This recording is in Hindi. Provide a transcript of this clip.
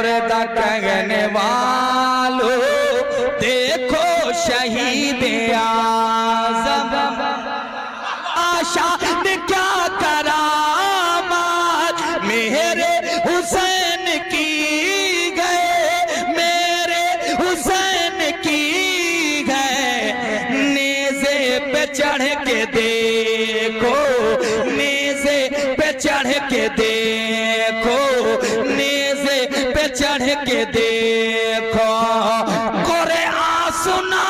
मुर्दा कहने वालों देखो शहीद आज़म आशा ने क्या करामात मेरे हुसैन की गए, मेरे हुसैन की गए। नेज़े पे चढ़ के देखो, नेज़े पे चढ़ के देखो, नेज़े पे चढ़ के देखो। कुरान सुना